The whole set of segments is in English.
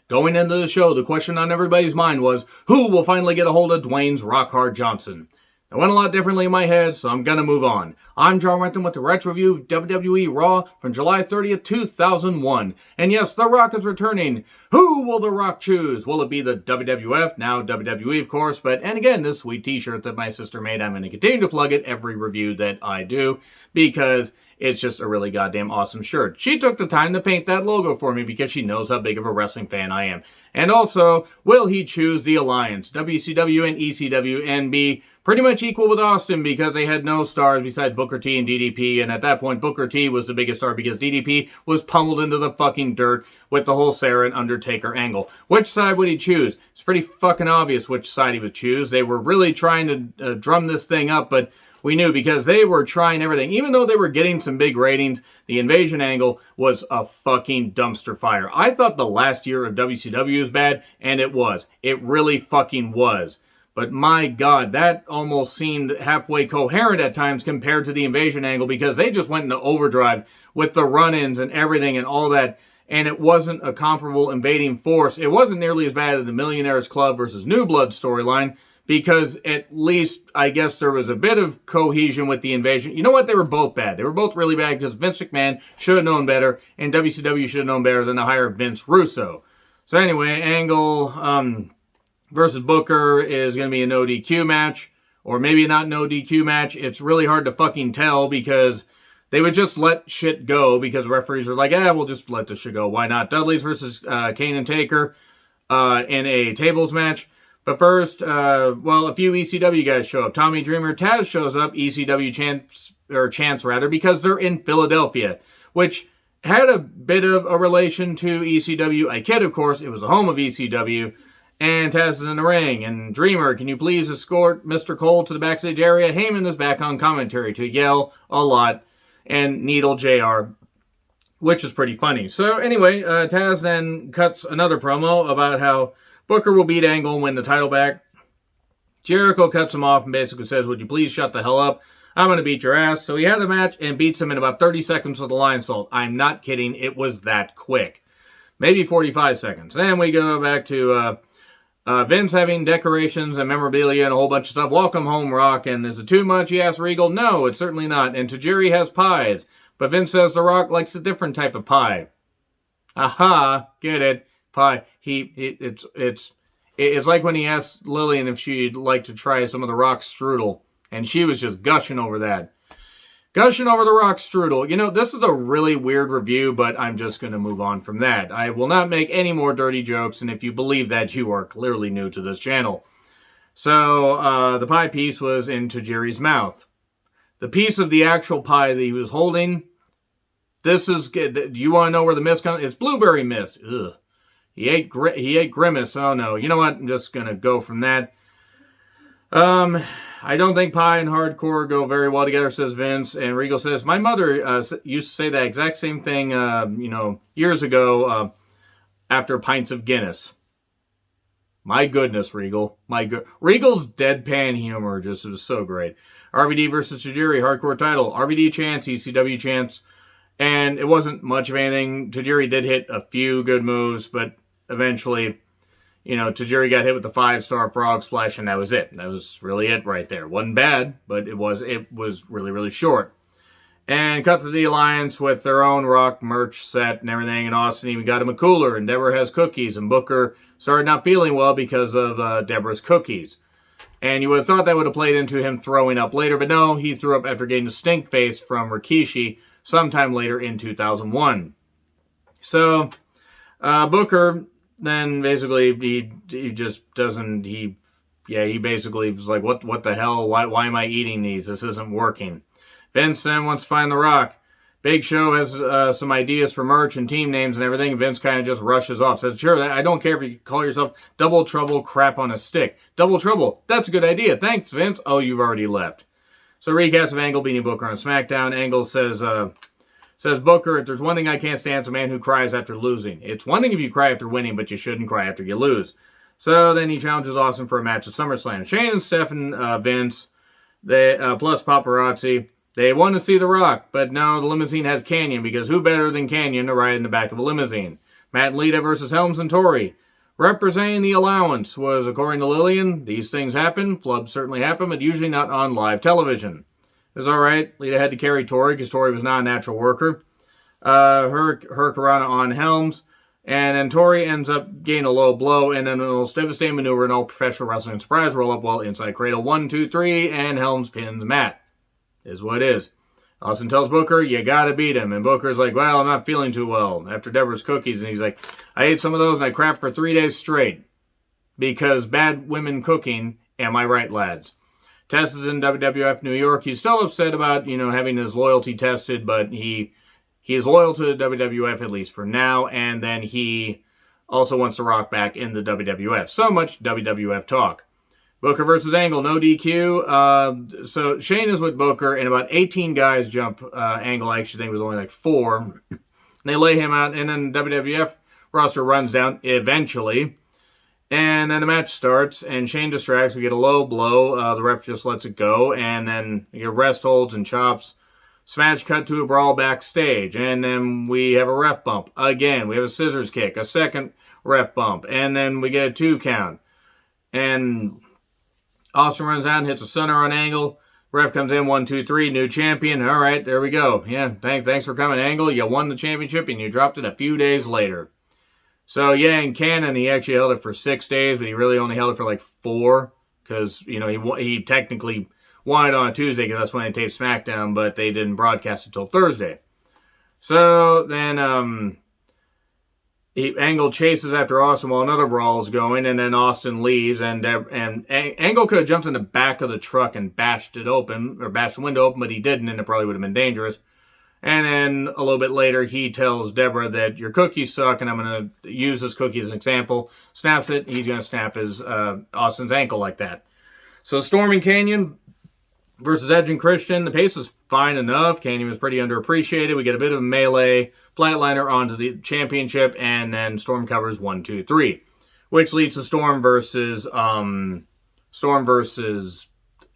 Going into the show, the question on everybody's mind was, who will finally get a hold of Dwayne's Rock Hard Johnson? It went a lot differently in my head, so I'm going to move on. I'm John Renton with the Retro Review of WWE Raw from July 30th, 2001. And yes, The Rock is returning. Who will The Rock choose? Will it be the WWF, now WWE of course, and again, this sweet t-shirt that my sister made, I'm going to continue to plug it every review that I do, because it's just a really goddamn awesome shirt. She took the time to paint that logo for me because she knows how big of a wrestling fan I am. And also, will he choose the Alliance, WCW and ECW, and be pretty much equal with Austin because they had no stars besides Booker T and DDP, and at that point Booker T was the biggest star because DDP was pummeled into the fucking dirt with the whole Sarah and Undertaker angle. Which side would he choose? It's pretty fucking obvious which side he would choose. They were really trying to drum this thing up, but we knew because they were trying everything. Even though they were getting some big ratings, the Invasion angle was a fucking dumpster fire. I thought the last year of WCW was bad, and it was. It really fucking was. But my God, that almost seemed halfway coherent at times compared to the Invasion angle because they just went into overdrive with the run-ins and everything and all that. And it wasn't a comparable invading force. It wasn't nearly as bad as the Millionaires Club versus New Blood storyline because at least, I guess, there was a bit of cohesion with the Invasion. You know what? They were both bad. They were both really bad because Vince McMahon should have known better and WCW should have known better than to hire Vince Russo. So anyway, Angle versus Booker is going to be a no DQ match, or maybe not no DQ match. It's really hard to fucking tell because they would just let shit go because referees are like, we'll just let this shit go. Why not? Dudley's versus Kane and Taker in a tables match. But first, a few ECW guys show up. Tommy Dreamer Taz shows up, ECW chants rather, because they're in Philadelphia, which had a bit of a relation to ECW. I kid, of course, it was the home of ECW. And Taz is in the ring. And Dreamer, can you please escort Mr. Cole to the backstage area? Heyman is back on commentary to yell a lot and needle JR, which is pretty funny. So anyway, Taz then cuts another promo about how Booker will beat Angle and win the title back. Jericho cuts him off and basically says, would you please shut the hell up? I'm going to beat your ass. So he had a match and beats him in about 30 seconds with a lion salt. I'm not kidding. It was that quick. Maybe 45 seconds. Then we go back to Vince having decorations and memorabilia and a whole bunch of stuff. Welcome home, Rock. And is it too much? He asks Regal. No, it's certainly not. And Tajiri has pies. But Vince says The Rock likes a different type of pie. Aha, get it. Pie. It's like when he asked Lillian if she'd like to try some of the Rock strudel, and she was just gushing over that. Gushing over the Rock strudel. You know, this is a really weird review, but I'm just going to move on from that. I will not make any more dirty jokes, and if you believe that, you are clearly new to this channel. So, the pie piece was in Tajiri's mouth. The piece of the actual pie that he was holding, this is, do you want to know where the mist comes? It's blueberry mist. Ugh. He ate Grimace. Oh no. You know what? I'm just going to go from that. I don't think pie and hardcore go very well together, says Vince. And Regal says, my mother used to say that exact same thing, years ago after pints of Guinness. My goodness, Regal. Regal's deadpan humor just was so great. RVD versus Tajiri, hardcore title. RVD chants, ECW chants. And it wasn't much of anything. Tajiri did hit a few good moves, but eventually, Tajiri got hit with the 5-star frog splash, and that was it. That was really it right there. Wasn't bad, but it was really, really short. And cut to the Alliance with their own Rock merch set and everything, and Austin even got him a cooler, and Deborah has cookies, and Booker started not feeling well because of Deborah's cookies. And you would have thought that would have played into him throwing up later, but no, he threw up after getting a stink face from Rikishi sometime later in 2001. So, Booker then basically he just doesn't, he basically was like, what the hell, why am I eating these? This isn't working. Vince then wants to find The Rock. Big Show has some ideas for merch and team names and everything. Vince kind of just rushes off. Says, sure, I don't care if you call yourself Double Trouble Crap on a Stick. Double Trouble, that's a good idea. Thanks, Vince. Oh, you've already left. So recaps of Angle beating Booker on SmackDown. Angle says Booker, if there's one thing I can't stand, it's a man who cries after losing. It's one thing if you cry after winning, but you shouldn't cry after you lose. So then he challenges Austin for a match at SummerSlam. Shane and Steph and Vince, they plus paparazzi. They want to see The Rock, but no, the limousine has Canyon, because who better than Canyon to ride in the back of a limousine? Matt and Lita versus Helms and Tori. Representing the allowance was, according to Lillian, these things happen. Flubs certainly happen, but usually not on live television. It was alright. Lita had to carry Tori because Tori was not a natural worker. Her Karana on Helms. And then Tori ends up getting a low blow, and then the most devastating maneuver in all professional wrestling surprise roll-up while inside cradle 1, 2, 3, and Helms pins Matt. Is what it is. Austin tells Booker, you gotta beat him. And Booker's like, well, I'm not feeling too well after Deborah's cookies. And he's like, I ate some of those and I crapped for 3 days straight. Because bad women cooking, am I right, lads? Test is in WWF New York. He's still upset about, having his loyalty tested, but he is loyal to the WWF, at least for now. And then he also wants to rock back in the WWF. So much WWF talk. Booker versus Angle, no DQ. So Shane is with Booker, and about 18 guys jump Angle. I actually think it was only like 4. They lay him out, and then WWF roster runs down eventually. And then the match starts, and Shane distracts. We get a low blow. The ref just lets it go, and then we get rest holds and chops. Smash cut to a brawl backstage, and then we have a ref bump. Again, we have a scissors kick, a second ref bump, and then we get a 2 count. And Austin runs out and hits a center on Angle. Ref comes in, 1, 2, 3, new champion. All right, there we go. Yeah, thanks for coming, Angle. You won the championship, and you dropped it a few days later. So, yeah, in canon, he actually held it for 6 days, but he really only held it for like 4, because, he technically won it on a Tuesday, because that's when they taped SmackDown, but they didn't broadcast it till Thursday. So, then, Angle chases after Austin while another brawl is going, and then Austin leaves, and Angle could have jumped in the back of the truck and bashed the window open, but he didn't, and it probably would have been dangerous. And then a little bit later, he tells Deborah that your cookies suck, and I'm going to use this cookie as an example. Snaps it, he's going to snap his Austin's ankle like that. So Storm and Canyon versus Edge and Christian. The pace was fine enough. Canyon was pretty underappreciated. We get a bit of a melee, flatliner onto the championship, and then Storm covers 1, 2, 3, which leads to Storm versus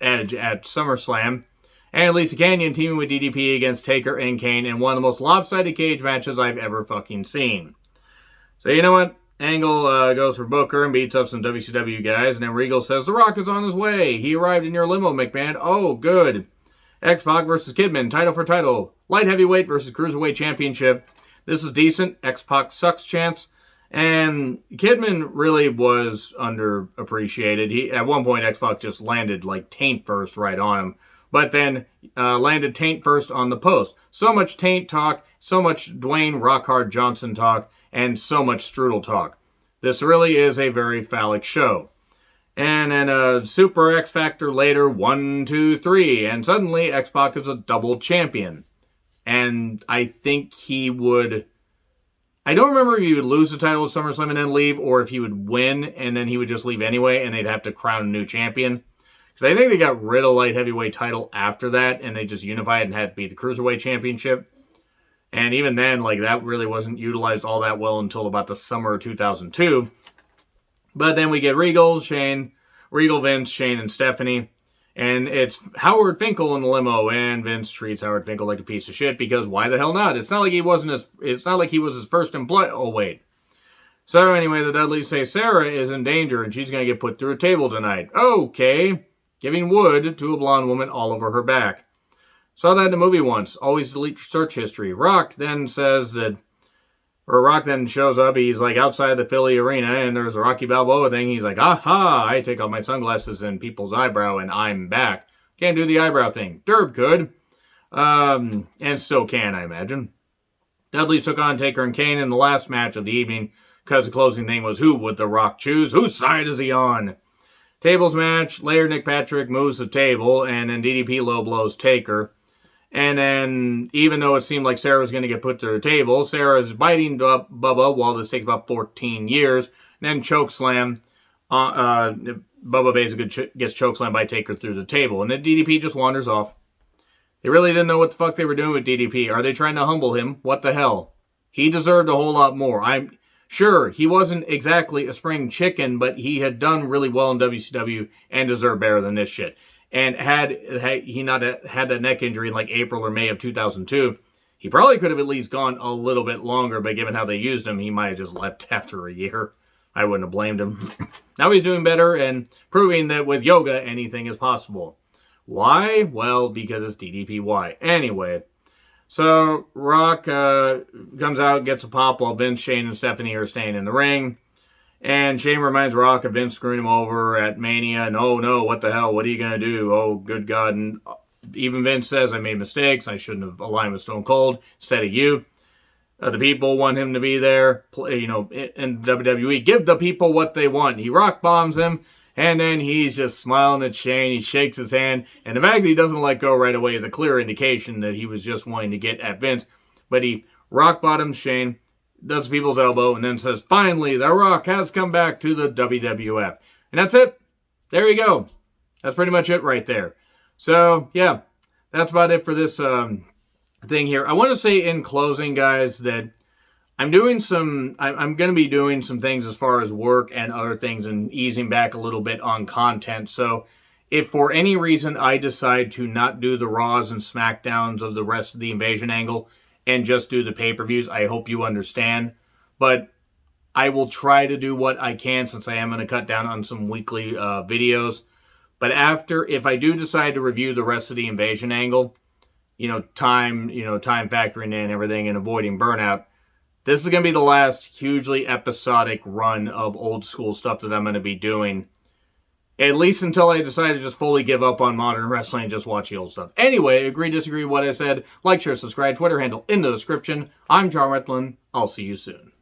Edge at SummerSlam, and it leads to Canyon teaming with DDP against Taker and Kane in one of the most lopsided cage matches I've ever fucking seen. So you know what? Angle goes for Booker and beats up some WCW guys, and then Regal says, The Rock is on his way. He arrived in your limo, McMahon. Oh, good. X-Pac versus Kidman, title for title. Light heavyweight versus cruiserweight championship. This is decent. X-Pac sucks chance. And Kidman really was underappreciated. At one point, X-Pac just landed like taint first right on him. But then landed taint first on the post. So much taint talk, so much Dwayne Rockhard Johnson talk, and so much strudel talk. This really is a very phallic show. And then a Super X Factor later, 1, 2, 3, and suddenly X-Pac is a double champion. And I think he would... I don't remember if he would lose the title at SummerSlam and then leave, or if he would win and then he would just leave anyway and they'd have to crown a new champion. Because I think they got rid of light heavyweight title after that, and they just unified and had to be the Cruiserweight Championship. And even then, that really wasn't utilized all that well until about the summer of 2002. But then we get Regal, Vince, Shane, and Stephanie. And it's Howard Finkel in the limo, and Vince treats Howard Finkel like a piece of shit, because why the hell not? It's not like he was his first employee. Oh, wait. So anyway, the Dudleys say Sarah is in danger, and she's going to get put through a table tonight. Okay. Giving wood to a blonde woman all over her back. Saw that in the movie once. Always delete search history. Rock then shows up. He's outside the Philly arena, and there's a Rocky Balboa thing. He's like, aha, I take off my sunglasses and people's eyebrow, and I'm back. Can't do the eyebrow thing. Derb could. And still can, I imagine. Dudley took on Taker and Kane in the last match of the evening, because the closing thing was, who would The Rock choose? Whose side is he on? Tables match, later Nick Patrick moves the table, and then DDP low blows Taker. And then, even though it seemed like Sarah was going to get put to the table, Sarah is biting Bubba while this takes about 14 years. And then chokeslam. Bubba basically gets chokeslammed by Taker through the table. And then DDP just wanders off. They really didn't know what the fuck they were doing with DDP. Are they trying to humble him? What the hell? He deserved a whole lot more. Sure, he wasn't exactly a spring chicken, but he had done really well in WCW and deserved better than this shit. And had he not had that neck injury in April or May of 2002, He probably could have at least gone a little bit longer, but given how they used him, he might have just left after a year. I wouldn't have blamed him. Now he's doing better and proving that with yoga, anything is possible. Why? Well, because it's DDPY. Anyway, so Rock comes out, gets a pop while Vince, Shane, and Stephanie are staying in the ring. And Shane reminds Rock of Vince screwing him over at Mania. And oh no, what the hell? What are you going to do? Oh, good God. And even Vince says, I made mistakes. I shouldn't have aligned with Stone Cold instead of you. The people want him to be there, in WWE. Give the people what they want. He rock bombs them, and then he's just smiling at Shane. He shakes his hand, and the fact that he doesn't let go right away is a clear indication that he was just wanting to get at Vince. But he rock bottoms Shane, does people's elbow, and then says, finally, The Rock has come back to the WWF. And that's it. There you go. That's pretty much it right there. So, yeah, that's about it for this thing here. I want to say in closing, guys, that I'm going to be doing some things as far as work and other things and easing back a little bit on content. So if for any reason I decide to not do the Raws and SmackDowns of the rest of the Invasion angle and just do the pay-per-views, I hope you understand. But I will try to do what I can, since I am going to cut down on some weekly videos. But if I do decide to review the rest of the Invasion angle, time factoring in everything and avoiding burnout, this is going to be the last hugely episodic run of old school stuff that I'm going to be doing. At least until I decide to just fully give up on modern wrestling and just watch the old stuff. Anyway, agree, disagree with what I said. Like, share, subscribe, Twitter handle in the description. I'm John Retlin. I'll see you soon.